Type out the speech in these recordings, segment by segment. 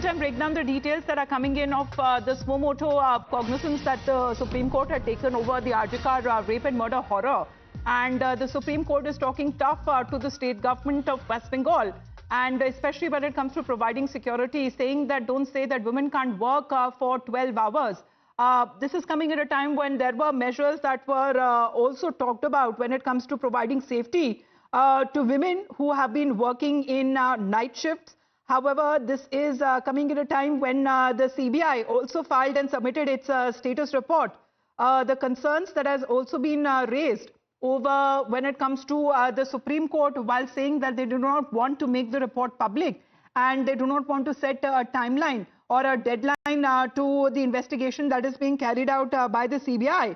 meantime, break down the details that are coming in of the suo motu cognizance that the Supreme Court had taken over the Arjikar rape and murder horror. And the Supreme Court is talking tough to the state government of West Bengal. And especially when it comes to providing security, saying that don't say that women can't work for 12 hours. This is coming at a time when there were measures that were also talked about when it comes to providing safety to women who have been working in night shifts. However, this is coming at a time when the CBI also filed and submitted its status report. The concerns that has also been raised over when it comes to the Supreme Court, while saying that they do not want to make the report public and they do not want to set a timeline or a deadline to the investigation that is being carried out by the CBI.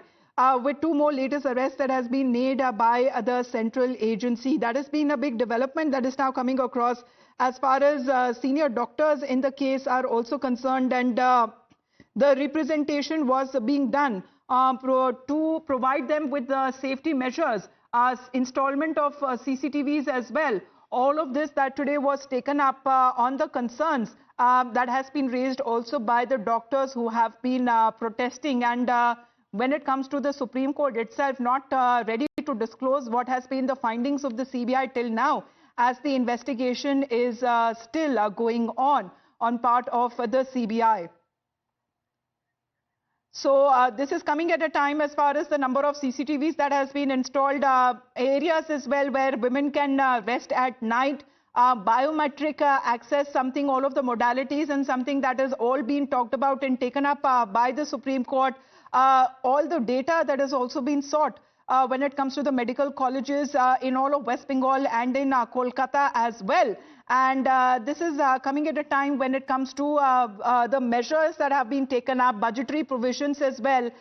With two more latest arrests that has been made by the central agency. That has been a big development that is now coming across as far as senior doctors in the case are also concerned, and the representation was being done to provide them with the safety measures, installment of CCTVs as well. All of this that today was taken up on the concerns that has been raised also by the doctors who have been protesting. And when it comes to the Supreme Court itself, not ready to disclose what has been the findings of the CBI till now, as the investigation is still going on part of the CBI. So this is coming at a time as far as the number of CCTVs that has been installed, areas as well where women can rest at night, biometric access, something, all of the modalities, and something that has all been talked about and taken up by the Supreme Court. All the data that has also been sought when it comes to the medical colleges in all of West Bengal and in Kolkata as well. And this is coming at a time when it comes to the measures that have been taken up, budgetary provisions as well.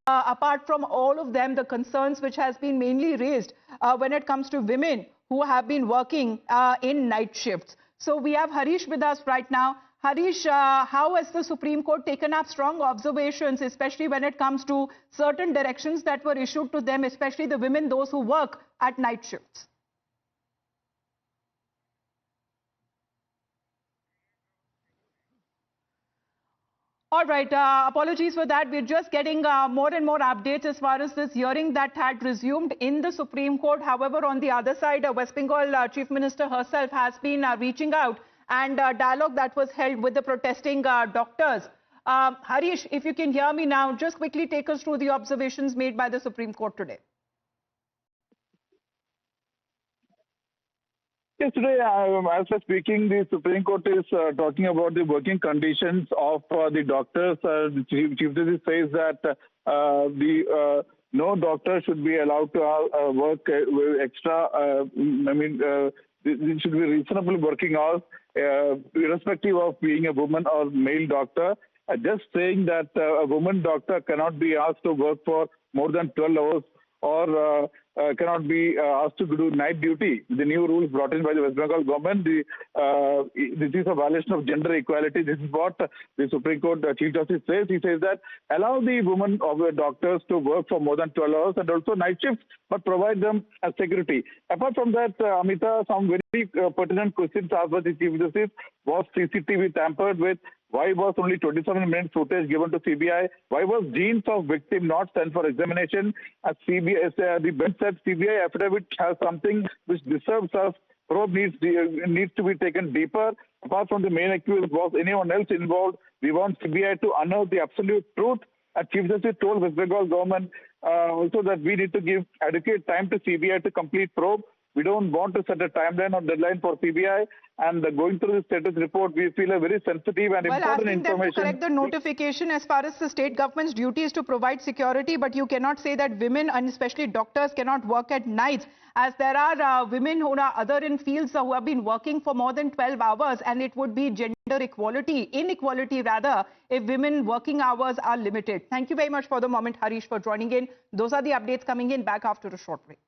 Apart from all of them, the concerns which has been mainly raised when it comes to women who have been working in night shifts. So we have Harish with us right now. Harish, how has the Supreme Court taken up strong observations, especially when it comes to certain directions that were issued to them, especially the women, those who work at night shifts? All right, apologies for that. We're just getting more and more updates as far as this hearing that had resumed in the Supreme Court. However, on the other side, West Bengal Chief Minister herself has been reaching out, and dialogue that was held with the protesting doctors. Harish, if you can hear me now, just quickly take us through the observations made by the Supreme Court today. Yes, today, as we're speaking, the Supreme Court is talking about the working conditions of the doctors. The Chief Justice says that no doctor should be allowed to work extra. It should be reasonable working hours, irrespective of being a woman or male doctor. Just saying that a woman doctor cannot be asked to work for more than 12 hours or cannot be asked to do night duty. The new rules brought in by the West Bengal government, this is a violation of gender equality. This is what the Supreme Court Chief Justice says. He says that allow the women of the doctors to work for more than 12 hours and also night shifts, but provide them as security. Apart from that, Amita, some very pertinent questions asked by the Chief Justice. Was CCTV tampered with? Why was only 27 minutes footage given to CBI? Why was genes of victim not sent for examination? As CBI, the bench said CBI affidavit has something which deserves us. Probe needs to be taken deeper. Apart from the main accused, was anyone else involved? We want CBI to unearth the absolute truth. As Chief Justice told West Bengal government also that we need to give adequate time to CBI to complete probe. We don't want to set a timeline or deadline for CBI. And going through the status report, we feel a very sensitive and important information. Them to correct the notification as far as the state government's duty is to provide security, but you cannot say that women and especially doctors cannot work at nights, as there are women who are other in fields who have been working for more than 12 hours, and it would be gender inequality rather, if women working hours are limited. Thank you very much for the moment, Harish, for joining in. Those are the updates coming in. Back after a short break.